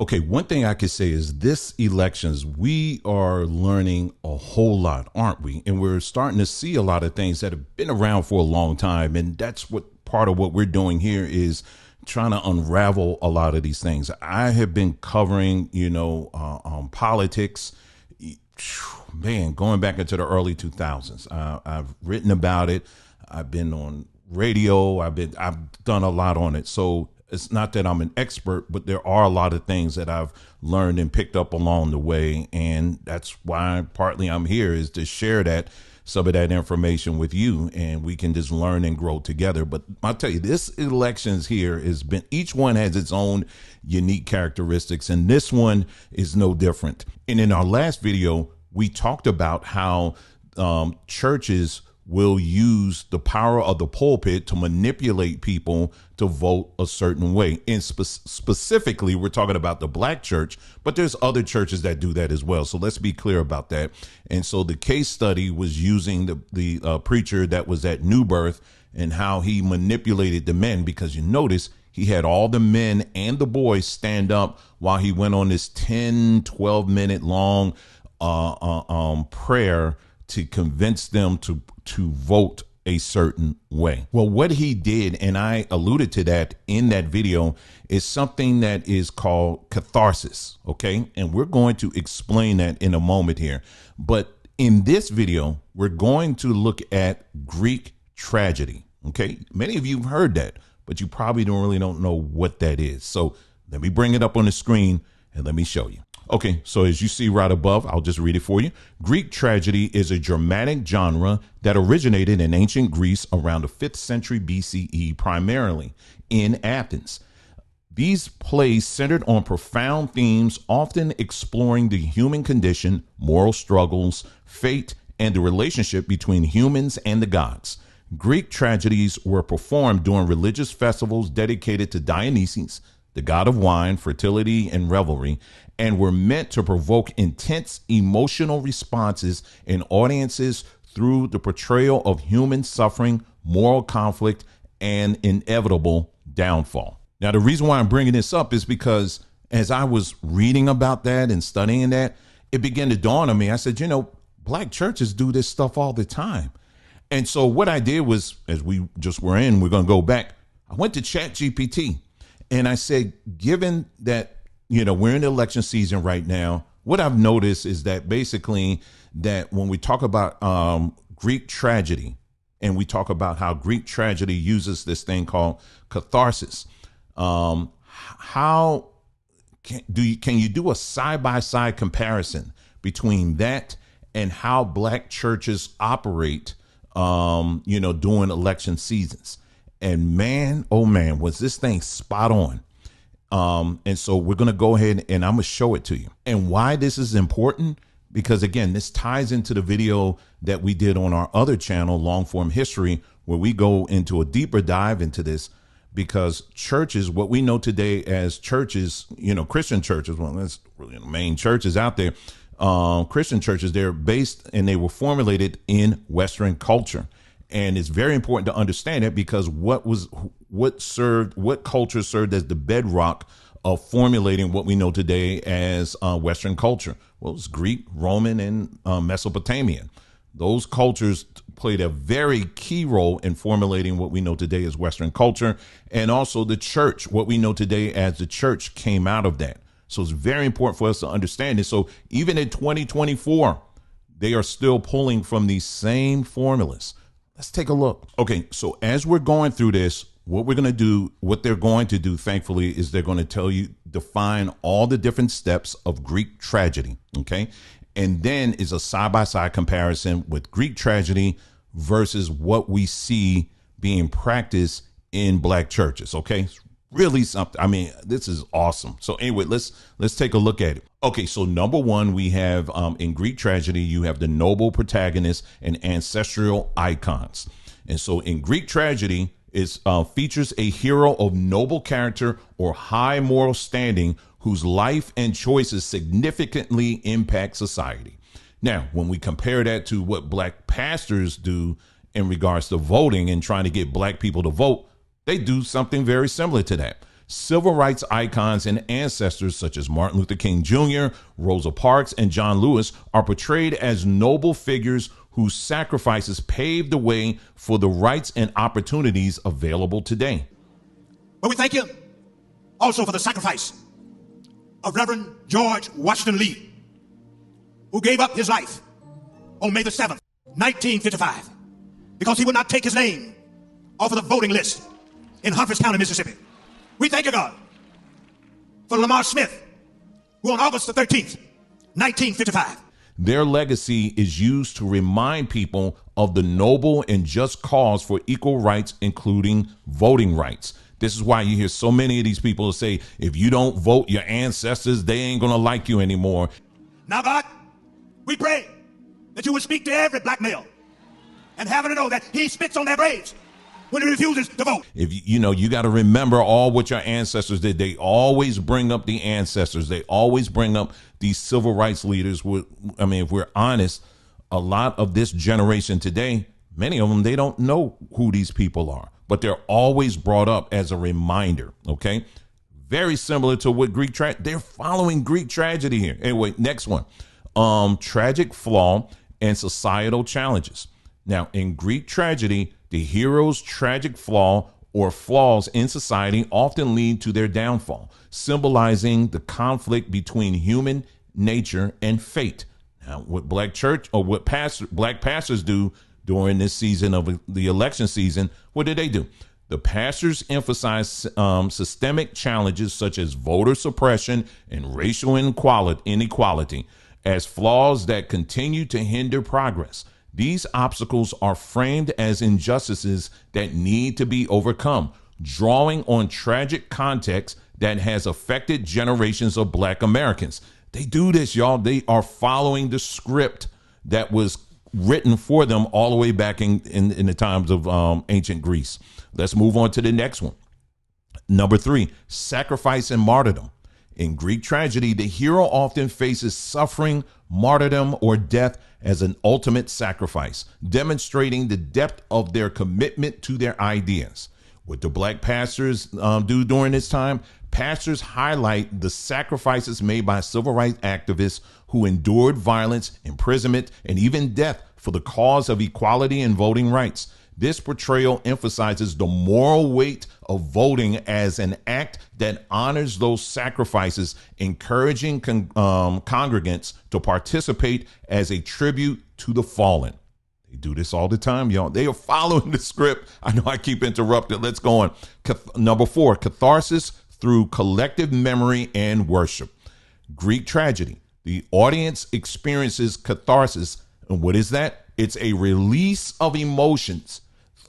Okay, one thing I could say is this elections, we are learning a whole lot, aren't we? And we're starting to see a lot of things that have been around for a long time. And that's what part of what we're doing here is trying to unravel a lot of these things. I have been covering, politics, man, going back into the early 2000s. I've written about it. I've been on radio. I've done a lot on it. So it's not that I'm an expert, but there are a lot of things that I've learned and picked up along the way. And that's why partly I'm here, is to share some of that information with you, and we can just learn and grow together. But I'll tell you, this elections here each one has its own unique characteristics, and this one is no different. And in our last video, we talked about how churches will use the power of the pulpit to manipulate people to vote a certain way. And specifically, we're talking about the black church, but there's other churches that do that as well. So let's be clear about that. And so the case study was using the preacher that was at New Birth and how he manipulated the men, because you notice he had all the men and the boys stand up while he went on this 10-12 minute long prayer to convince them to vote a certain way. Well, what he did, and I alluded to that in that video, is something that is called catharsis. Okay. And we're going to explain that in a moment here. But in this video, we're going to look at Greek tragedy. Okay. Many of you have heard that, but you probably don't know what that is. So let me bring it up on the screen and let me show you. Okay, so as you see right above, I'll just read it for you. Greek tragedy is a dramatic genre that originated in ancient Greece around the 5th century BCE, primarily in Athens. These plays centered on profound themes, often exploring the human condition, moral struggles, fate, and the relationship between humans and the gods. Greek tragedies were performed during religious festivals dedicated to Dionysus, the god of wine, fertility, and revelry, and were meant to provoke intense emotional responses in audiences through the portrayal of human suffering, moral conflict, and inevitable downfall. Now, the reason why I'm bringing this up is because as I was reading about that and studying that, it began to dawn on me. I said, black churches do this stuff all the time. And so what I did was, as we're going to go back, I went to ChatGPT and I said, given that we're in the election season right now, what I've noticed is that basically that when we talk about Greek tragedy, and we talk about how Greek tragedy uses this thing called catharsis, how can you do a side-by-side comparison between that and how black churches operate, during election seasons? And man, oh man, was this thing spot on. And so we're going to go ahead and I'm going to show it to you. And why this is important, because again, this ties into the video that we did on our other channel, Long Form History, where we go into a deeper dive into this, because churches, what we know today as churches, Christian churches, well, that's really the main churches out there. Christian churches, they're based and they were formulated in Western culture. And it's very important to understand it, because what culture served as the bedrock of formulating what we know today as Western culture? Well, it's Greek, Roman, and Mesopotamian. Those cultures played a very key role in formulating what we know today as Western culture. And also the church, what we know today as the church, came out of that. So it's very important for us to understand this. So even in 2024, they are still pulling from these same formulas. Let's take a look. Okay, so as we're going through this, what they're going to do, thankfully, is they're going to define all the different steps of Greek tragedy, okay? And then is a side-by-side comparison with Greek tragedy versus what we see being practiced in black churches, okay? It's really something. I mean, this is awesome. So anyway, let's take a look at it. Okay, so number one, we have in Greek tragedy, you have the noble protagonists and ancestral icons. And so in Greek tragedy, it features a hero of noble character or high moral standing whose life and choices significantly impact society. Now, when we compare that to what black pastors do in regards to voting and trying to get black people to vote, they do something very similar to that. Civil rights icons and ancestors such as Martin Luther King Jr., Rosa Parks, and John Lewis are portrayed as noble figures whose sacrifices paved the way for the rights and opportunities available today. But we thank you also for the sacrifice of Reverend George Washington Lee, who gave up his life on May the 7th, 1955, because he would not take his name off of the voting list in Humphreys County, Mississippi. We thank you, God, for Lamar Smith, who on August the 13th, 1955. Their legacy is used to remind people of the noble and just cause for equal rights, including voting rights. This is why you hear so many of these people say, if you don't vote your ancestors, they ain't going to like you anymore. Now, God, we pray that you would speak to every black male and have them know that he spits on their graves when he refuses to vote. If you got to remember all what your ancestors did. They always bring up the ancestors. They always bring up these civil rights leaders. If we're honest, a lot of this generation today, many of them, they don't know who these people are, but they're always brought up as a reminder. Okay. Very similar to what they're following Greek tragedy here. Anyway, next one, tragic flaw and societal challenges. Now, in Greek tragedy, the hero's tragic flaw or flaws in society often lead to their downfall, symbolizing the conflict between human nature and fate. Now, what black pastors do during this season of the election season, what do? The pastors emphasize systemic challenges such as voter suppression and racial inequality as flaws that continue to hinder progress. These obstacles are framed as injustices that need to be overcome, drawing on tragic context that has affected generations of black Americans. They do this, y'all. They are following the script that was written for them all the way back in the times of ancient Greece. Let's move on to the next one. Number 3, sacrifice and martyrdom. In Greek tragedy, the hero often faces suffering, martyrdom, or death as an ultimate sacrifice, demonstrating the depth of their commitment to their ideas. What do black pastors do during this time? Pastors highlight the sacrifices made by civil rights activists who endured violence, imprisonment, and even death for the cause of equality and voting rights. This portrayal emphasizes the moral weight of voting as an act that honors those sacrifices, encouraging congregants to participate as a tribute to the fallen. They do this all the time, y'all. They are following the script. I know I keep interrupting. Let's go on. Number 4, catharsis through collective memory and worship. Greek tragedy. The audience experiences catharsis. And what is that? It's a release of emotions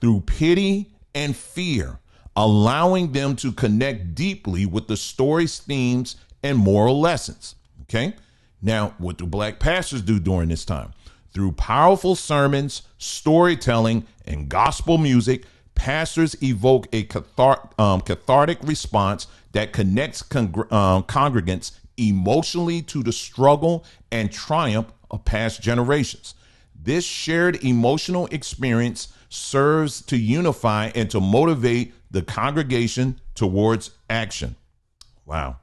through pity and fear, allowing them to connect deeply with the story's themes and moral lessons. Okay. Now, what do black pastors do during this time? Through powerful sermons, storytelling, and gospel music, pastors evoke a cathartic response that connects congregants emotionally to the struggle and triumph of past generations. This shared emotional experience serves to unify and to motivate the congregation towards action. Wow.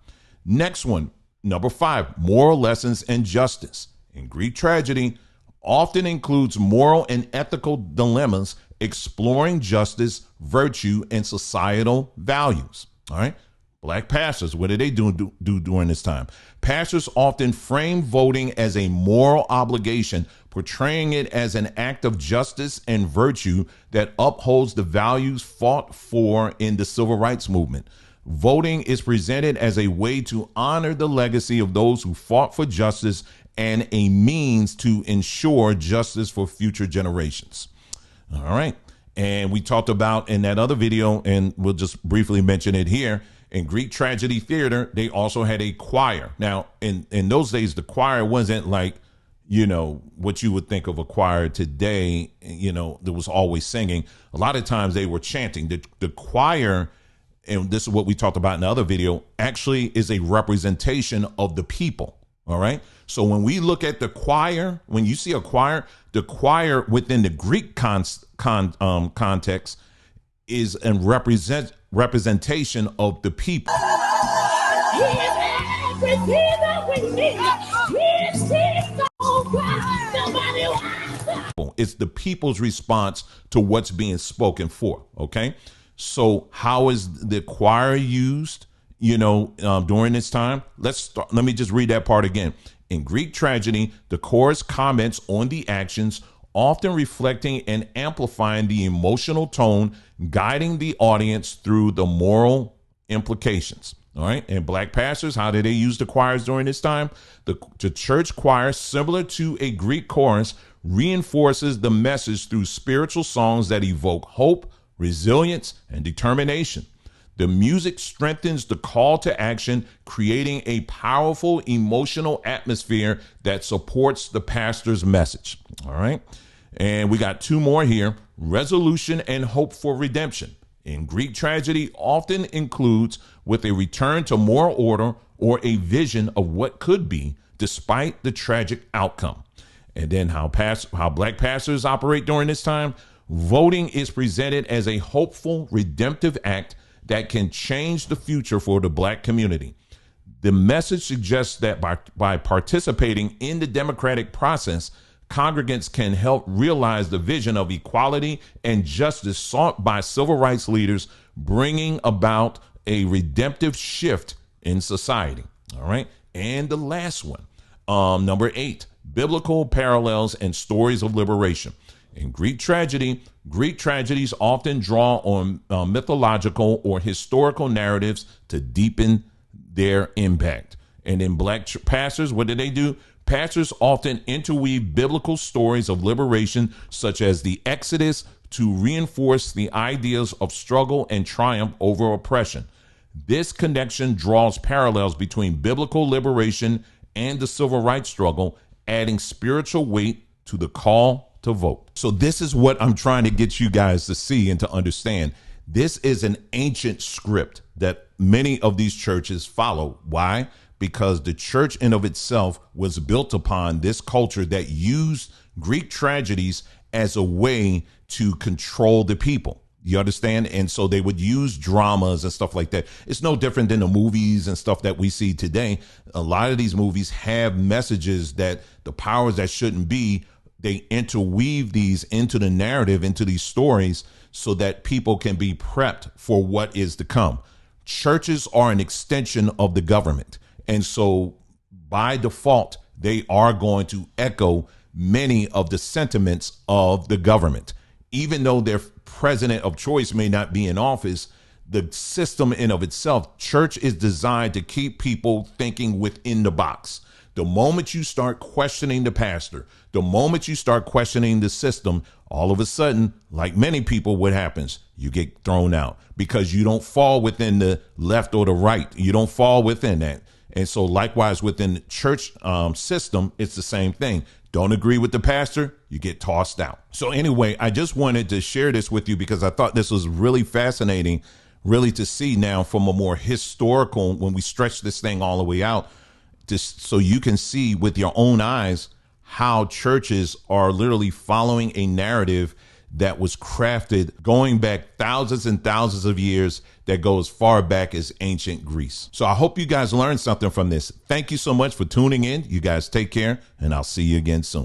Next one, number 5, moral lessons and justice. In Greek tragedy, often includes moral and ethical dilemmas, exploring justice, virtue, and societal values. All right. Black pastors, what do they do during this time? Pastors often frame voting as a moral obligation, portraying it as an act of justice and virtue that upholds the values fought for in the civil rights movement. Voting is presented as a way to honor the legacy of those who fought for justice and a means to ensure justice for future generations. All right. And we talked about in that other video, and we'll just briefly mention it here. In Greek tragedy theater, they also had a choir. Now, in those days, the choir wasn't like, what you would think of a choir today, there was always singing. A lot of times they were chanting. The choir, and this is what we talked about in the other video, actually is a representation of the people. All right. So when we look at the choir, when you see a choir, the choir within the Greek context is and representation of the people. He is everything that we need. He is so bright. Nobody wants. It's the people's response to what's being spoken for. Okay. So how is the choir used, during this time? Let me just read that part again. In Greek tragedy, the chorus comments on the actions, often reflecting and amplifying the emotional tone, guiding the audience through the moral implications. All right. And black pastors, how did they use the choirs during this time? The church choir, similar to a Greek chorus, reinforces the message through spiritual songs that evoke hope, resilience, and determination. The music strengthens the call to action, creating a powerful emotional atmosphere that supports the pastor's message. All right. And we got two more here. Resolution and hope for redemption. In Greek tragedy often includes with a return to moral order or a vision of what could be despite the tragic outcome. And then how black pastors operate during this time. Voting is presented as a hopeful, redemptive act that can change the future for the black community. The message suggests that by participating in the democratic process, congregants can help realize the vision of equality and justice sought by civil rights leaders, bringing about a redemptive shift in society. All right. And the last one, number 8, biblical parallels and stories of liberation. In Greek tragedies often draw on mythological or historical narratives to deepen their impact. And in black pastors, what do? Pastors often interweave biblical stories of liberation, such as the Exodus, to reinforce the ideas of struggle and triumph over oppression. This connection draws parallels between biblical liberation and the civil rights struggle, adding spiritual weight to the call to vote. So this is what I'm trying to get you guys to see and to understand. This is an ancient script that many of these churches follow. Why? Because the church in of itself was built upon this culture that used Greek tragedies as a way to control the people. You understand? And so they would use dramas and stuff like that. It's no different than the movies and stuff that we see today. A lot of these movies have messages that the powers that shouldn't be, they interweave these into the narrative, into these stories, so that people can be prepped for what is to come. Churches are an extension of the government. And so by default, they are going to echo many of the sentiments of the government. Even though their president of choice may not be in office, the system in of itself, church is designed to keep people thinking within the box. The moment you start questioning the pastor, the moment you start questioning the system, all of a sudden, like many people, what happens? You get thrown out because you don't fall within the left or the right. You don't fall within that. And so likewise within the church system, it's the same thing. Don't agree with the pastor, you get tossed out. So anyway, I just wanted to share this with you because I thought this was really fascinating, really to see now from a more historical, when we stretch this thing all the way out, just so you can see with your own eyes how churches are literally following a narrative that was crafted going back thousands and thousands of years, that goes far back as ancient Greece. So I hope you guys learned something from this. Thank you so much for tuning in. You guys take care, and I'll see you again soon.